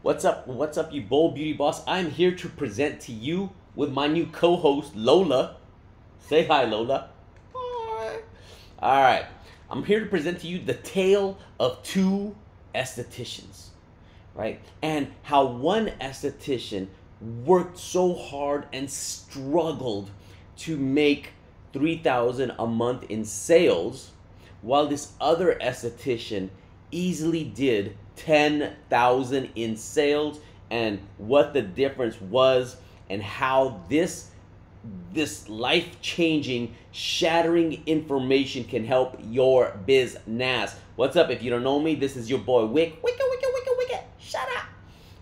What's up, you bold beauty boss? I'm here to present to you with my new co-host, Lola. Say hi, Lola. Hi. All right. I'm here to present to you the tale of two estheticians, right? And how one esthetician worked so hard and struggled to make $3,000 a month in sales, while this other esthetician easily did $10,000 in sales, and what the difference was, and how this life-changing, shattering information can help your business. What's up? If you don't know me, this is your boy Wick. Wick. Shut up.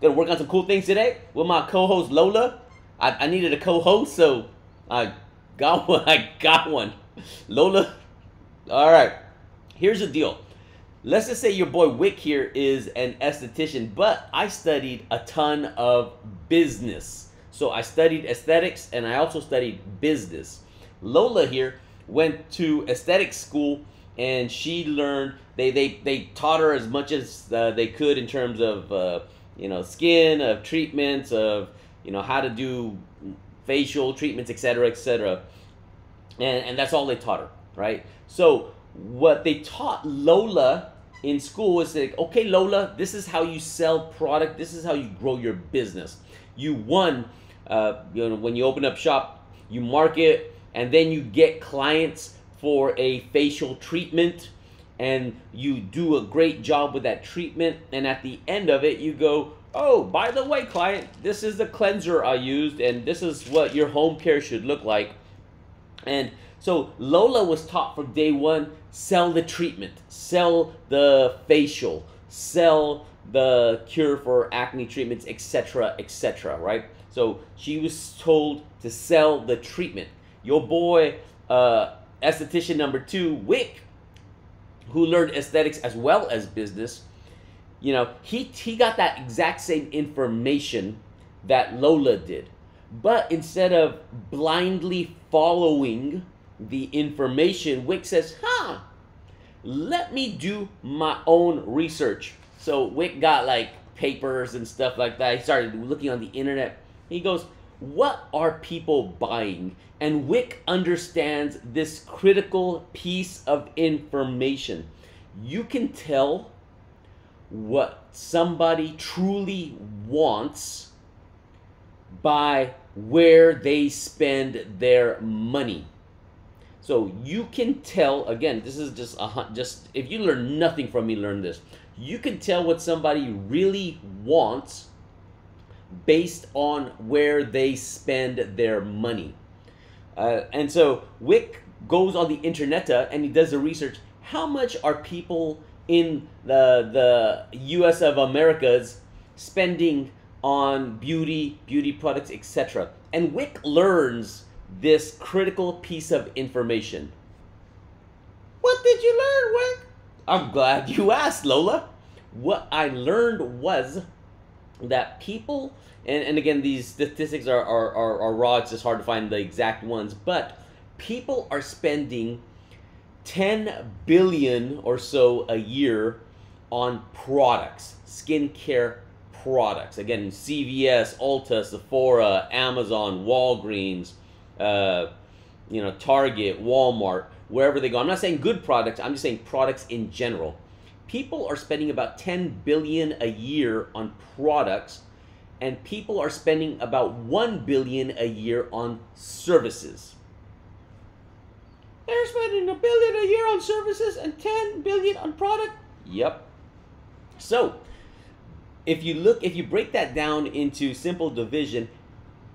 Gonna work on some cool things today with my co-host Lola. I needed a co-host, so I got one. Lola. All right. Here's the deal. Let's just say your boy Wick here is an esthetician, but I studied a ton of business. So I studied aesthetics and I also studied business. Lola here went to aesthetic school and she learned, they taught her as much as they could in terms of, skin, of treatments, of, how to do facial treatments, etc., etc. And that's all they taught her, right? So what they taught Lola in school was like, okay, Lola, this is how you sell product. This is how you grow your business. When you open up shop, you market, and then you get clients for a facial treatment, and you do a great job with that treatment. And at the end of it, you go, oh, by the way, client, this is the cleanser I used, and this is what your home care should look like. And so Lola was taught from day one, sell the treatment, sell the facial, sell the cure for acne treatments, etc., etc., right? So she was told to sell the treatment. Your boy, esthetician number 2, Wick, who learned aesthetics as well as business, he got that exact same information that Lola did. But instead of blindly following the information, Wick says, let me do my own research. So Wick got like papers and stuff like that. He started looking on the internet. He goes, what are people buying? And Wick understands this critical piece of information. You can tell what somebody truly wants by where they spend their money. So you can tell, again, this is just if you learn nothing from me, learn this. You can tell what somebody really wants based on where they spend their money. And so Wick goes on the internet and he does the research. How much are people in the US of Americas spending on beauty products, etc.? And Wick learns this critical piece of information. What did you learn, Wick? I'm glad you asked, Lola. What I learned was that people, and again, these statistics are raw, it's just hard to find the exact ones, but people are spending 10 billion or so a year on products, skincare products. Again, CVS, Ulta, Sephora, Amazon, Walgreens, Target, Walmart, wherever they go. I'm not saying good products, I'm just saying products in general. People are spending about 10 billion a year on products, and people are spending about 1 billion a year on services. They're spending $1 billion a year on services and 10 billion on product? Yep. So, if you break that down into simple division,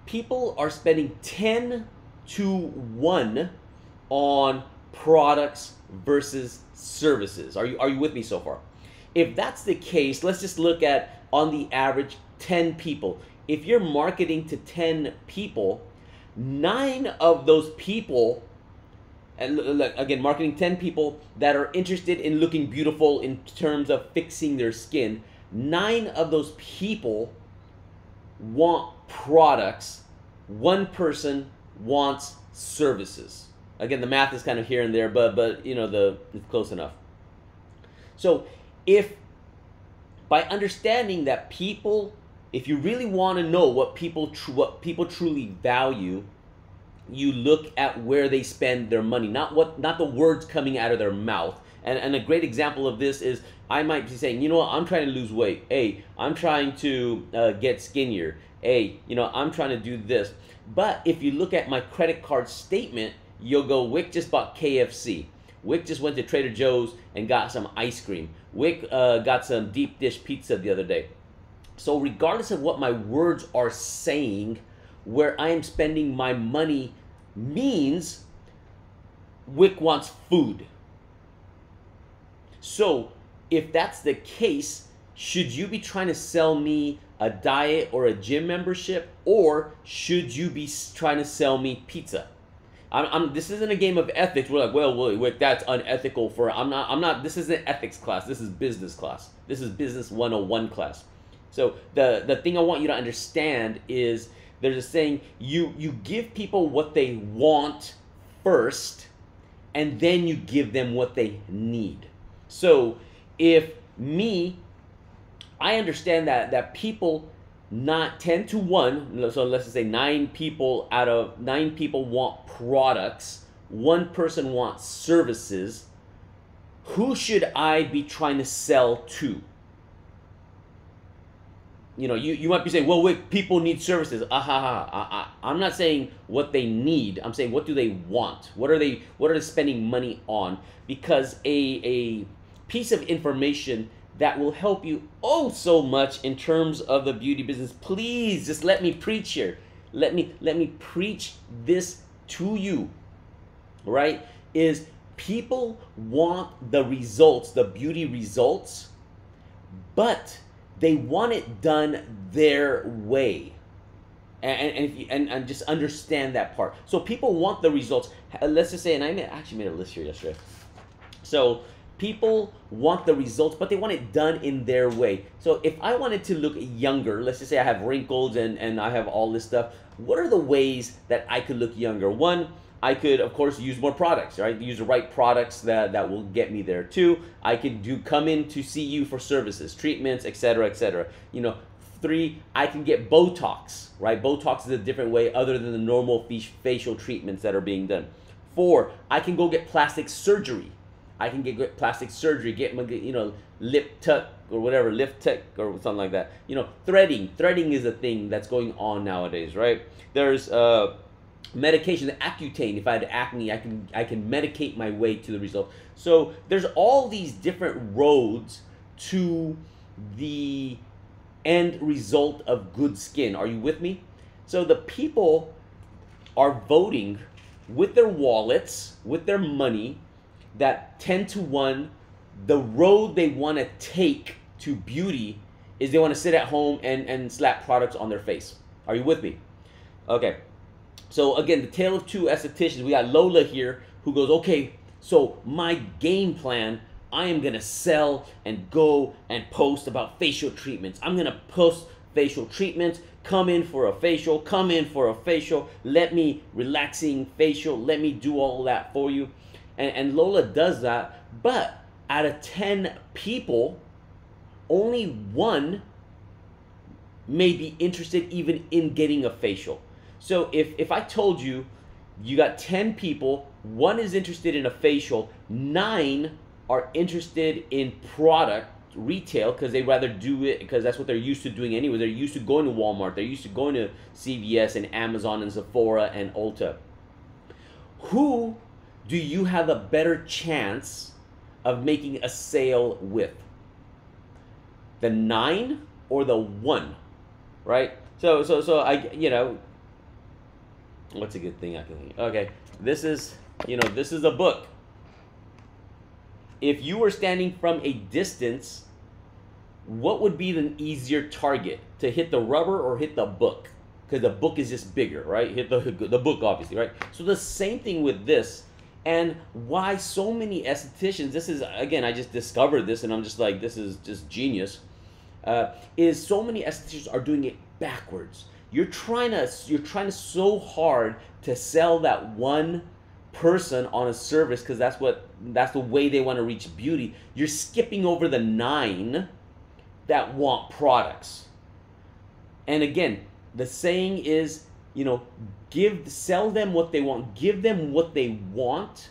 people are spending 10 to 1 on products versus services. Are you with me so far? If that's the case, let's just look at, on the average, 10 people. If you're marketing to 10 people, 9 of those people, and again, marketing 10 people that are interested in looking beautiful in terms of fixing their skin, 9 of those people want products. 1 person wants services. Again, the math is kind of here and there, but it's close enough. So if by understanding that people, if you really want to know what people truly value, you look at where they spend their money, not the words coming out of their mouth. And a great example of this is, I might be saying, you know what, I'm trying to lose weight. Hey, I'm trying to get skinnier. Hey, you know, I'm trying to do this. But if you look at my credit card statement, you'll go, Wick just bought KFC. Wick just went to Trader Joe's and got some ice cream. Wick got some deep dish pizza the other day. So regardless of what my words are saying, where I am spending my money means Wick wants food. So if that's the case, should you be trying to sell me a diet or a gym membership, or should you be trying to sell me pizza? This isn't a game of ethics. We're like, well, Wick, that's unethical for, I'm not, this isn't ethics class. This is business class. This is business 101 class. So the thing I want you to understand is, there's a saying, you give people what they want first, and then you give them what they need. So if I understand that people, not 10 to 1, so let's just say 9 people out of 9 people want products, 1 person wants services, who should I be trying to sell to? You know, you might be saying, well, wait, people need services. I'm not saying what they need. I'm saying, what do they want? What are they spending money on? Because a piece of information that will help you oh so much in terms of the beauty business. Please just let me preach here. Let me preach this to you. Right? Is people want the results, the beauty results, but they want it done their way. And just understand that part. So people want the results. Let's just say, and I actually made a list here yesterday. So people want the results, but they want it done in their way. So if I wanted to look younger, let's just say I have wrinkles and I have all this stuff, what are the ways that I could look younger? One, I could, of course, use more products, right? Use the right products that will get me there. 2, I could come in to see you for services, treatments, etc., etc. You know, 3, I can get Botox, right? Botox is a different way other than the normal facial treatments that are being done. 4, I can go get plastic surgery. I can get plastic surgery, get my, you know, lip tuck or whatever, lift tuck or something like that. You know, threading. Threading is a thing that's going on nowadays, right? There's medication, the Accutane. If I had acne, I can medicate my way to the result. So there's all these different roads to the end result of good skin. Are you with me? So the people are voting with their wallets, with their money, that 10 to 1, the road they want to take to beauty is they want to sit at home and slap products on their face. Are you with me? Okay. So again, the tale of 2 estheticians. We got Lola here who goes, okay, so my game plan, I am going to sell and go and post about facial treatments. I'm going to post facial treatments. Come in for a facial. Come in for a facial. Let me relaxing facial. Let me do all that for you. And Lola does that. But out of 10 people, only 1 may be interested even in getting a facial. So if I told you, you got 10 people, 1 is interested in a facial, 9 are interested in product retail because they rather do it because that's what they're used to doing anyway. They're used to going to Walmart. They're used to going to CVS and Amazon and Sephora and Ulta. Who do you have a better chance of making a sale with? The 9 or the 1, right? So I, you know, what's a good thing I can think? Okay, this is, you know, this is a book. If you were standing from a distance, what would be the easier target? To hit the rubber or hit the book? Because the book is just bigger, right? Hit the book, obviously, right? So the same thing with this. And why so many estheticians, this is, again, I just discovered this and I'm just like, this is just genius, is so many estheticians are doing it backwards. You're trying to so hard to sell that 1 person on a service because that's the way they want to reach beauty. You're skipping over the 9 that want products. And again, the saying is, you know, sell them what they want, give them what they want,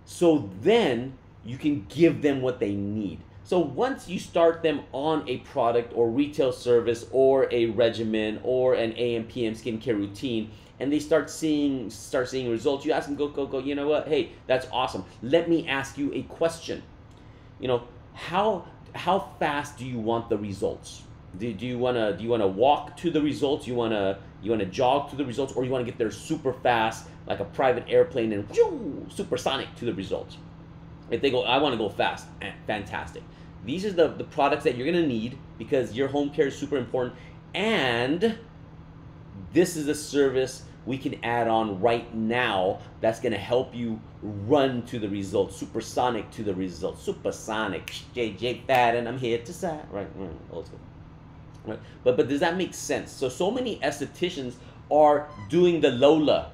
so then you can give them what they need. So once you start them on a product or retail service or a regimen or an AM PM skincare routine, and they start seeing results, you ask them, go, you know what, hey, that's awesome. Let me ask you a question. You know, how fast do you want the results? Do you wanna walk to the results? You wanna jog to the results, or you wanna get there super fast, like a private airplane, and supersonic to the results? If they go, I want to go fast, fantastic. These are the products that you're gonna need, because your home care is super important, and this is a service we can add on right now that's gonna help you run to the results, supersonic to the results, supersonic. JJ Fadden, I'm here to say, right? Old school. Right. But does that make sense? So many estheticians are doing the Lola.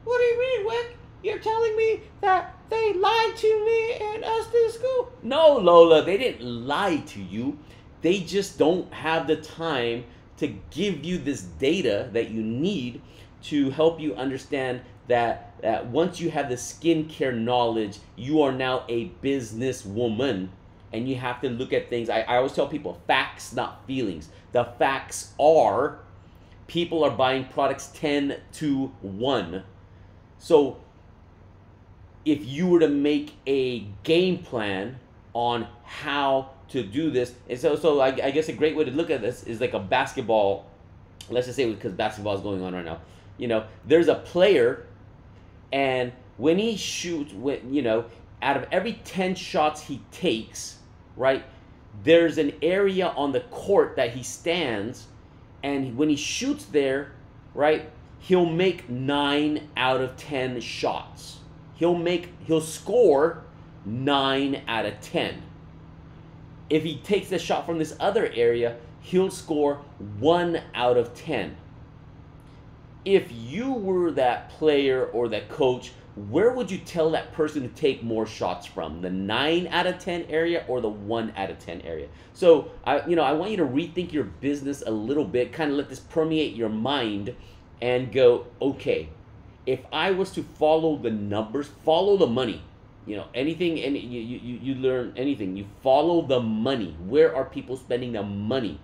What do you mean, Wick? You're telling me that they lied to me in esthetician school? No, Lola, they didn't lie to you. They just don't have the time to give you this data that you need to help you understand that once you have the skincare knowledge, you are now a businesswoman. And you have to look at things. I always tell people, facts, not feelings. The facts are, people are buying products 10 to 1. So if you were to make a game plan on how to do this, and so I guess a great way to look at this is like a basketball. Let's just say, because basketball is going on right now. You know, there's a player, and when he shoots, you know, out of every 10 shots he takes, right, there's an area on the court that he stands, and when he shoots there, right, he'll make 9 out of 10 shots. He'll score 9 out of 10. If he takes the shot from this other area, he'll score 1 out of 10. If you were that player or that coach, where would you tell that person to take more shots from? The 9 out of 10 area or the 1 out of 10 area? So I want you to rethink your business a little bit, kind of let this permeate your mind, and go, okay, if I was to follow the numbers, follow the money. You know, anything, and you learn anything, you follow the money. Where are people spending the money?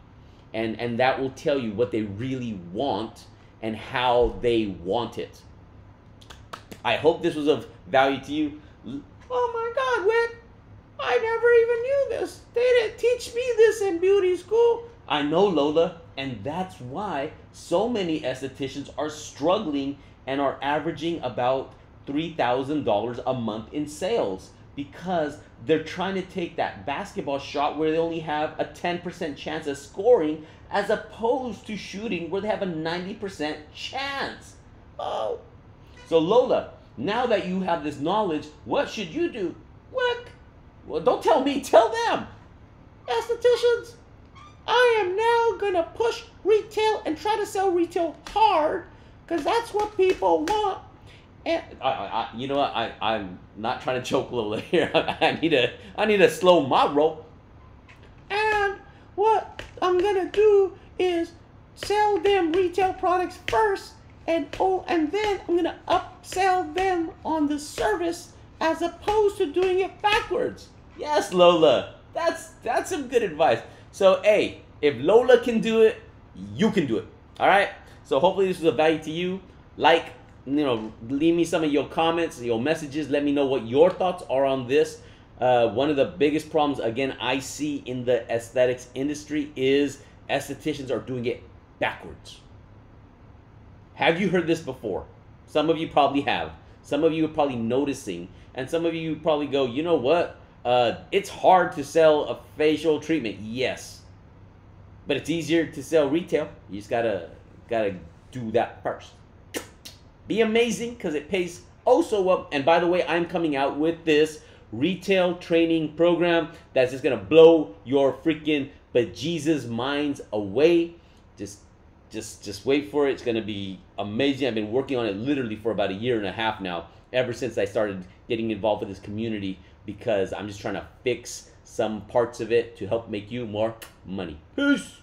And that will tell you what they really want and how they want it. I hope this was of value to you. Oh my God, Wick, I never even knew this. They didn't teach me this in beauty school. I know, Lola, and that's why so many estheticians are struggling and are averaging about $3,000 a month in sales, because they're trying to take that basketball shot where they only have a 10% chance of scoring, as opposed to shooting where they have a 90% chance. Oh. So Lola, now that you have this knowledge, what should you do? What? Well, don't tell me, tell them. Estheticians, I am now gonna push retail and try to sell retail hard, because that's what people want. And you know what? I'm not trying to choke Lola here. I need to slow my roll. And what I'm gonna do is sell them retail products first, and then I'm gonna upsell them on the service, as opposed to doing it backwards. Yes, Lola, that's some good advice. So hey, if Lola can do it, you can do it. All right. So hopefully this was of value to you. Like, leave me some of your comments, your messages. Let me know what your thoughts are on this. One of the biggest problems, again, I see in the aesthetics industry is estheticians are doing it backwards. Have you heard this before? Some of you probably have. Some of you are probably noticing. And some of you probably go, you know what? It's hard to sell a facial treatment. Yes. But it's easier to sell retail. You just gotta do that first. Be amazing, because it pays oh so well. And by the way, I'm coming out with this retail training program that's just gonna blow your freaking bejesus minds away. Just wait for it. It's gonna be amazing. I've been working on it literally for about 1.5 years now, ever since I started getting involved with this community, because I'm just trying to fix some parts of it to help make you more money. Peace.